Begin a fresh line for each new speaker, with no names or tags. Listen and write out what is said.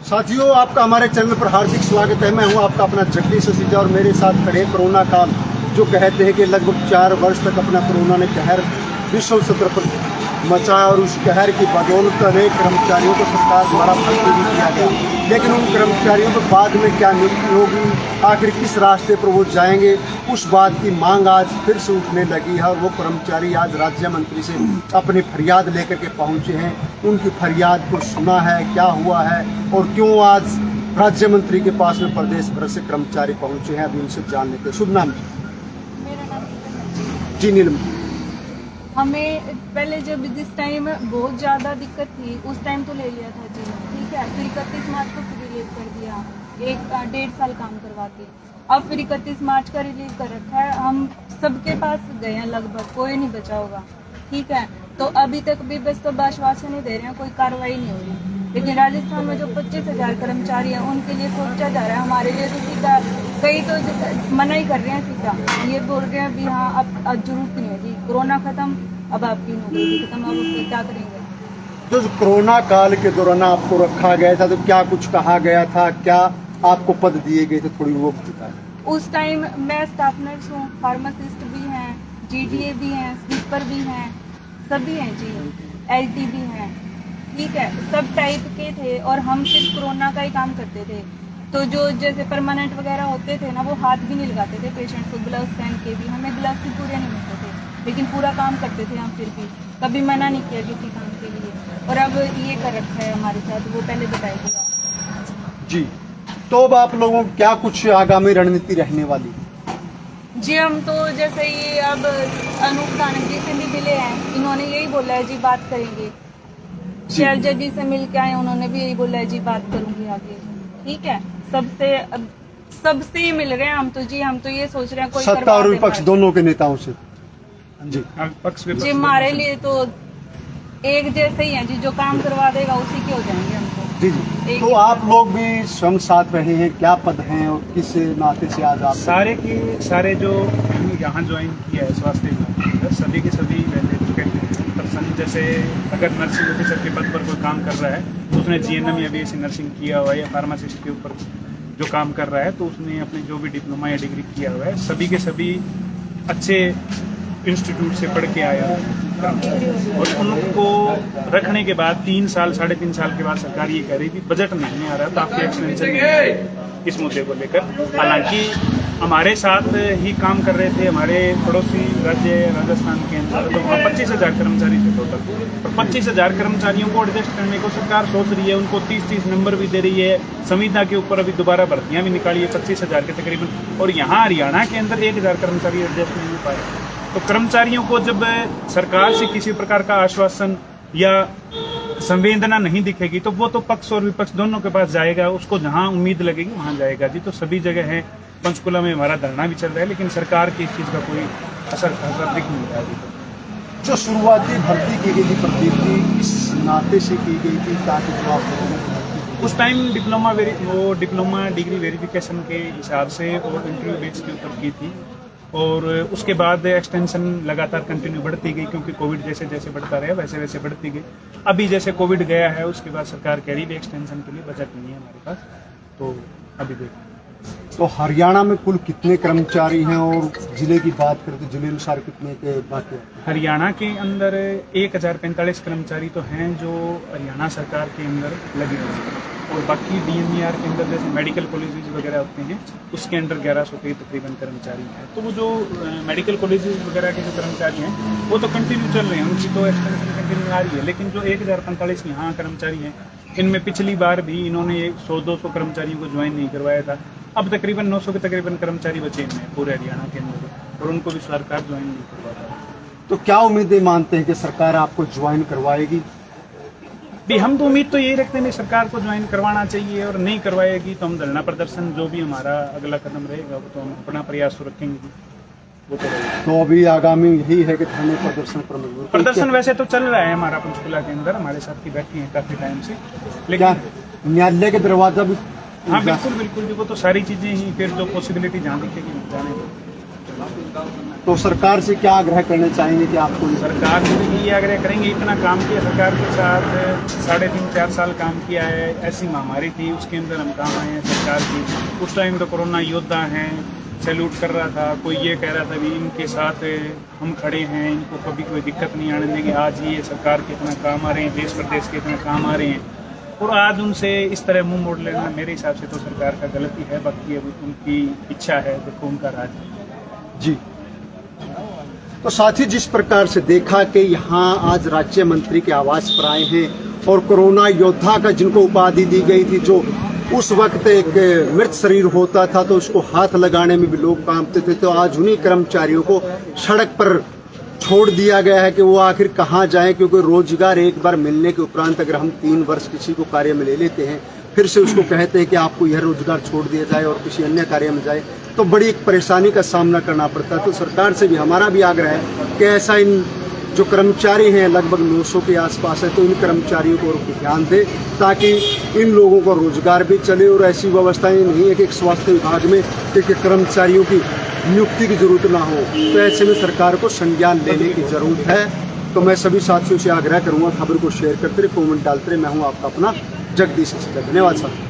साथियों, आपका हमारे चैनल पर हार्दिक स्वागत है। मैं हूं आपका अपना जगदीश ससीजा और मेरे साथ खड़े कोरोना काल, जो कहते हैं कि लगभग 4 वर्ष तक अपना कोरोना ने कहर विश्व सत्र पर मचाया और उस कहर की बदौलत अनेक कर्मचारियों को सरकार द्वारा भर्ती भी किया गया। लेकिन उन कर्मचारियों को बाद में क्या नियुक्ति होगी, आखिर किस रास्ते पर वो जाएंगे, उस बात की मांग आज फिर से उठने लगी है। और वो कर्मचारी आज राज्य मंत्री से अपनी फरियाद लेकर के पहुंचे हैं। उनकी फरियाद को सुना है, क्या हुआ है और क्यों आज राज्य मंत्री के पास में प्रदेश भर से कर्मचारी पहुंचे हैं, अभी उनसे जान लेते हैं। शुभ नाम?
मेरा नाम
जी नीलम।
हमें पहले जब जिस टाइम बहुत ज़्यादा दिक्कत थी उस टाइम तो ले लिया था जी, ठीक है। फिर 31 मार्च को फिर रिलीव कर दिया, 1-1.5 साल काम करवा के। अब फिर 31 मार्च का रिलीव कर रखा है। हम सबके पास गए हैं, लगभग कोई नहीं बचा होगा, ठीक है। तो अभी तक भी बस तो आश्वासन नहीं दे रहे हैं, कोई कार्रवाई नहीं हो रही। लेकिन राजस्थान में जो 25,000 कर्मचारी हैं उनके लिए सोचा जा रहा है, हमारे लिए तो सीधा कई तो मना ही कर रहे हैं, सीधा ये बोल रहे हैं भी हाँ अब जरूरत नहीं है जी, कोरोना खत्म, अब आपकी नौकरी खत्म, अब क्या करेंगे।
तो कोरोना काल के दौरान आपको रखा गया था तो क्या कुछ कहा गया था, क्या आपको पद दिए गए थे, थोड़ी वो बताएं।
उस टाइम मैं स्टाफ नर्स हूँ, फार्मासिस्ट भी हैं, GDA भी हैं, स्वीपर भी हैं, सभी हैं जी, LT भी हैं, ठीक है। सब टाइप के थे और हम सिर्फ कोरोना का ही काम करते थे। तो जो जैसे परमानेंट वगैरह होते थे ना, वो हाथ भी नहीं लगाते थे पेशेंट को, ग्लव्स पहन के भी। हमें ग्लव्स भी पूरे नहीं मिलते थे, लेकिन पूरा काम करते थे हम फिर भी, कभी मना नहीं किया किसी काम के लिए। और अब ये कर रखा है हमारे साथ, वो पहले बताइएगा
जी। तो अब आप लोगों को क्या कुछ आगामी रणनीति रहने वाली?
जी, हम तो जैसे ये अब अनूप धानक जी से भी मिले हैं, इन्होंने यही बोला है जी बात करेंगे। शैलजा जी से मिल के आए, उन्होंने भी यही बोला है जी बात करूंगी आगे, ठीक है। सबसे ही मिल रहे हैं हम तो जी, हम तो ये सोच रहे हैं कोई
सत्ता और विपक्ष दोनों के नेताओं से जी।
जी हमारे लिए तो एक जैसे ही है जी, जो काम करवा देगा उसी के हो जाएंगे हम तो।
जी जी। तो आप लोग भी स्वयं साथ रहे हैं, क्या पद हैं और किस नाते से आज आप
सारे के सारे जो यहाँ ज्वाइन किया है स्वास्थ्य विभाग, सभी के सभी पर्सन, जैसे अगर नर्सिंग ऑफिसर के पद पर कोई काम कर रहा है तो उसने GNM या BSc नर्सिंग किया हुआ है, या फार्मासिस्ट के ऊपर जो काम कर रहा है तो उसने अपने जो भी डिप्लोमा या डिग्री किया हुआ है, सभी के सभी अच्छे इंस्टीट्यूट से पढ़ के आया और उनको रखने के बाद 3 साल 3.5 साल के बाद सरकार ये कह रही थी बजट नहीं आ रहा तो आपके एक्सटेंशन नहीं इस मुद्दे को लेकर। हालांकि हमारे साथ ही काम कर रहे थे हमारे पड़ोसी राज्य राजस्थान के अंदर, तो वहाँ 25,000 कर्मचारी थे टोटल, और 25,000 कर्मचारियों को एडजस्ट करने को सरकार सोच रही है। उनको 30-30 नंबर भी दे रही है, संविदा के ऊपर अभी दोबारा भर्तियाँ भी निकाली है 25,000 के तकरीबन, और यहाँ हरियाणा के अंदर 1,000 कर्मचारी एडजस्ट नहीं हो पाए। तो कर्मचारियों को जब सरकार से किसी प्रकार का आश्वासन या संवेदना नहीं दिखेगी तो वो तो पक्ष और विपक्ष दोनों के पास जाएगा, उसको जहां उम्मीद लगेगी वहां जाएगा जी। तो सभी जगह है, पंचकुला में हमारा धरना भी चल रहा है, लेकिन सरकार की इस चीज़ का कोई असर दिख नहीं रहा है।
जो शुरुआती भर्ती की गई थी प्रदीप जी, इस नाते से की गई थी ताकि जो आप लोगों ने
उस टाइम डिप्लोमा डिग्री वेरिफिकेशन के हिसाब से और इंटरव्यू बेस के ऊपर की थी, और उसके बाद एक्सटेंशन लगातार कंटिन्यू बढ़ती गई, क्योंकि कोविड जैसे जैसे बढ़ता रहा वैसे वैसे बढ़ती गई। अभी जैसे कोविड गया है उसके बाद सरकार कह रही है एक्सटेंशन के लिए बजट नहीं है हमारे पास, तो अभी देखो।
तो हरियाणा में कुल कितने कर्मचारी हैं और जिले की बात करें तो जिले अनुसार कितने के बाकी?
हरियाणा के अंदर 1045 कर्मचारी तो हैं जो हरियाणा सरकार के अंदर लगे हुए हैं, और बाकी DMER के अंदर जैसे मेडिकल कॉलेजेस वगैरह होते हैं उसके अंदर 1100 के तकरीबन कर्मचारी हैं। तो वो जो मेडिकल कॉलेजेस वगैरह के जो कर्मचारी हैं वो तो कंटिन्यू चल रहे हैं, उनकी तो एक्सटेंशन कंटिन्यू आ रही है। लेकिन जो 1045 यहाँ कर्मचारी हैं, इनमें पिछली बार भी इन्होंने 100-200 कर्मचारियों को ज्वाइन नहीं करवाया था। अब तकरीबन 900 के तकरीबन कर्मचारी बचे हैं पूरे हरियाणा के अंदर, और उनको भी सरकार ज्वाइन नहीं करवाता।
तो क्या उम्मीदें मानते हैं कि सरकार आपको ज्वाइन करवाएगी?
भी हम तो उम्मीद तो यही रखते हैं कि सरकार को ज्वाइन करवाना चाहिए, और नहीं करवाएगी तो हम धरना प्रदर्शन जो भी हमारा अगला कदम रहेगा वो तो हम अपना प्रयास तो रखेंगे, वो तो रहेगा।
तो अभी आगामी यही है कि धरने प्रदर्शन
वैसे तो चल रहा है हमारा पंचकुला के अंदर, हमारे साथ की बैठी है काफी टाइम से, लेकिन
न्यायालय के दरवाजा भी?
हाँ बिल्कुल बिल्कुल, वो तो सारी चीजें ही फिर जो पॉसिबिलिटी जहाँ दिखेगी जाने दो।
तो सरकार से क्या आग्रह करना चाहेंगे कि आपको
सरकार से भी ये आग्रह करेंगे, इतना काम किया सरकार के साथ, 3.5-4 साल काम किया है। ऐसी महामारी थी, उसके अंदर हम काम आए हैं सरकार की। उस टाइम तो कोरोना योद्धा हैं, सैल्यूट कर रहा था, कोई ये कह रहा था भी इनके साथ हम खड़े हैं, इनको कभी कोई दिक्कत नहीं आने देंगे। आज ये सरकार के इतना काम आ रहे हैं, देश प्रदेश के इतना काम आ रहे हैं, और आज उनसे इस तरह मुंह मोड़ लेना मेरे हिसाब से तो सरकार का गलती है। बाकी अब उनकी इच्छा है, देखो उनका राज है।
जी। तो साथ ही जिस प्रकार से देखा कि यहाँ आज राज्य मंत्री के आवास पर आए हैं और कोरोना योद्धा का जिनको उपाधि दी गई थी, जो उस वक्त एक मृत शरीर होता था तो उसको हाथ लगाने में भी लोग कांपते थे, तो आज उन्हीं कर्मचारियों को सड़क पर छोड़ दिया गया है कि वो आखिर कहाँ जाएं, क्योंकि रोजगार एक बार मिलने के उपरांत अगर हम 3 वर्ष किसी को कार्य में ले लेते हैं, फिर से उसको कहते हैं कि आपको यह रोजगार छोड़ दिया जाए और किसी अन्य कार्य में जाए, तो बड़ी एक परेशानी का सामना करना पड़ता है। तो सरकार से भी हमारा भी आग्रह है कि ऐसा इन जो कर्मचारी हैं लगभग 900 के आसपास है, तो इन कर्मचारियों को ध्यान दे ताकि इन लोगों को रोजगार भी चले। और ऐसी व्यवस्थाएं नहीं है कि एक स्वास्थ्य विभाग में एक कर्मचारियों की नियुक्ति की जरूरत ना हो, तो ऐसे में सरकार को संज्ञान लेने की जरूरत है। तो मैं सभी साथियों से आग्रह करूंगा, खबर को शेयर करते रहे, कमेंट डालते रहे। मैं हूं आपका अपना जगदीश। धन्यवाद साहब।